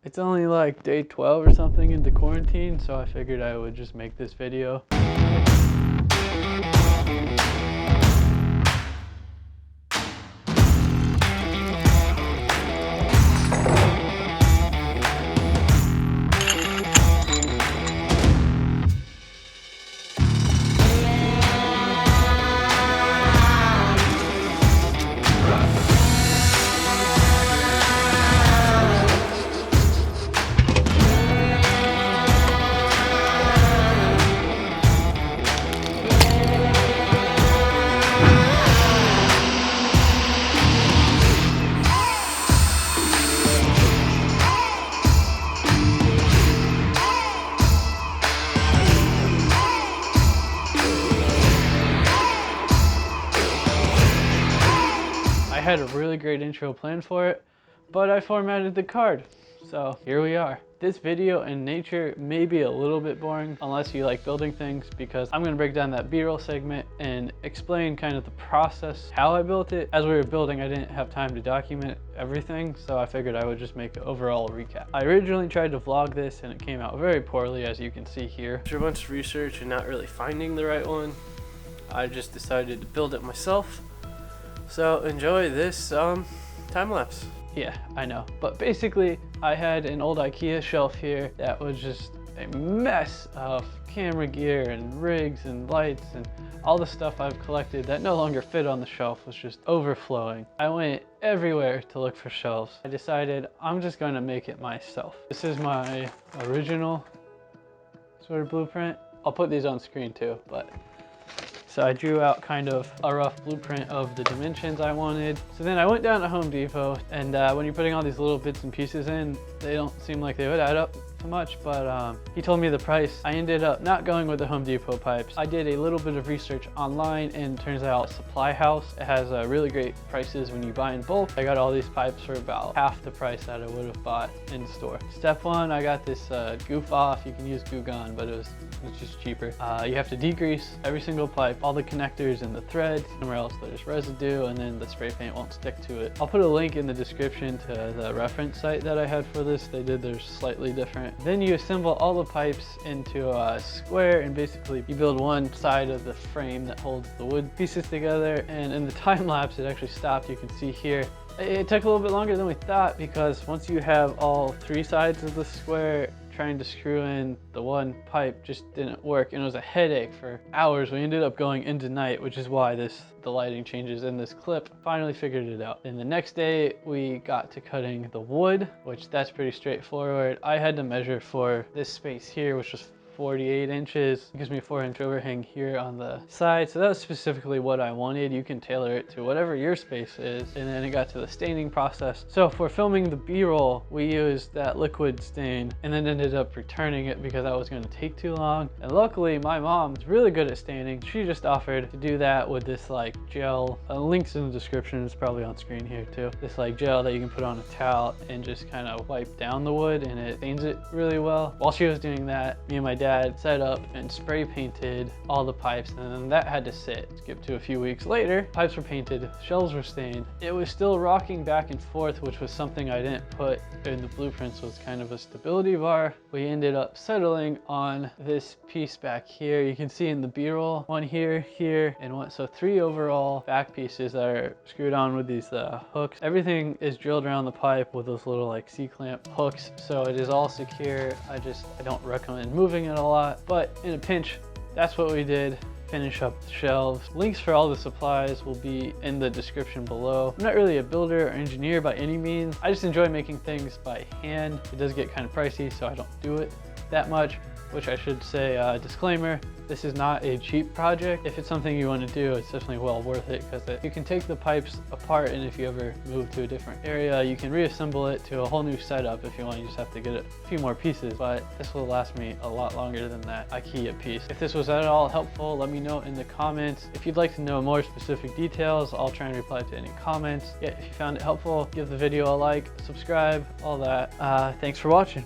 It's only like day 12 or something into quarantine, so I figured I would just make this video. I had a really great intro planned for it, but I formatted the card. So here we are. This video in nature may be a little bit boring unless you like building things, because I'm gonna break down that B-roll segment and explain kind of the process, how I built it. As we were building, I didn't have time to document everything, so I figured I would just make an overall recap. I originally tried to vlog this and it came out very poorly, as you can see here. After a bunch of research and not really finding the right one, I just decided to build it myself. So enjoy this time-lapse. Yeah, I know. But basically, I had an old IKEA shelf here that was just a mess of camera gear and rigs and lights, and all the stuff I've collected that no longer fit on the shelf was just overflowing. I went everywhere to look for shelves. I decided I'm just going to make it myself. This is my original sort of blueprint. I'll put these on screen too, but so I drew out kind of a rough blueprint of the dimensions I wanted. So then I went down to Home Depot, and when you're putting all these little bits and pieces in, they don't seem like they would add up too much, but he told me the price. I ended up not going with the Home Depot pipes. I did a little bit of research online, and it turns out Supply House, it has really great prices when you buy in bulk. I got all these pipes for about half the price that I would have bought in store. Step one, I got this goof off. You can use Goo Gone, but it's just cheaper. You have to degrease every single pipe, all the connectors and the threads, somewhere else there's residue, and then the spray paint won't stick to it. I'll put a link in the description to the reference site that I had for this. They did theirs slightly different. Then you assemble all the pipes into a square, and basically you build one side of the frame that holds the wood pieces together. And in the time lapse, it actually stopped. You can see here it took a little bit longer than we thought, because once you have all three sides of the square, trying to screw in the one pipe just didn't work, and it was a headache for hours. We ended up going into night, which is why the lighting changes in this clip. Finally figured it out. Then the next day we got to cutting the wood, which that's pretty straightforward. I had to measure for this space here, which was 48 inches. It gives me a 4-inch overhang here on the side. So that was specifically what I wanted. You can tailor it to whatever your space is. And then it got to the staining process. So for filming the B-roll, we used that liquid stain and then ended up returning it because that was going to take too long. And luckily my mom's really good at staining. She just offered to do that with this like gel. Links in the description, it's probably on screen here too. This like gel that you can put on a towel and just kind of wipe down the wood, and it stains it really well. While she was doing that, me and my dad set up and spray painted all the pipes, and then that had to sit. Skip to a few weeks later, pipes were painted, shelves were stained. It was still rocking back and forth, which was something I didn't put in the blueprints, was kind of a stability bar. We ended up settling on this piece back here. You can see in the B-roll, one here, here, and one. So 3 overall back pieces that are screwed on with these hooks. Everything is drilled around the pipe with those little like C-clamp hooks, so it is all secure. I don't recommend moving it a lot, but in a pinch, that's what we did. Finish up the shelves. Links for all the supplies will be in the description below. I'm not really a builder or engineer by any means. I just enjoy making things by hand. It does get kind of pricey, so I don't do it that much, which I should say, disclaimer, this is not a cheap project. If it's something you want to do, it's definitely well worth it, because you can take the pipes apart, and if you ever move to a different area, you can reassemble it to a whole new setup if you want. You just have to get a few more pieces, but this will last me a lot longer than that IKEA piece. If this was at all helpful, let me know in the comments. If you'd like to know more specific details, I'll try and reply to any comments. Yeah, if you found it helpful, give the video a like, subscribe, all that. Thanks for watching.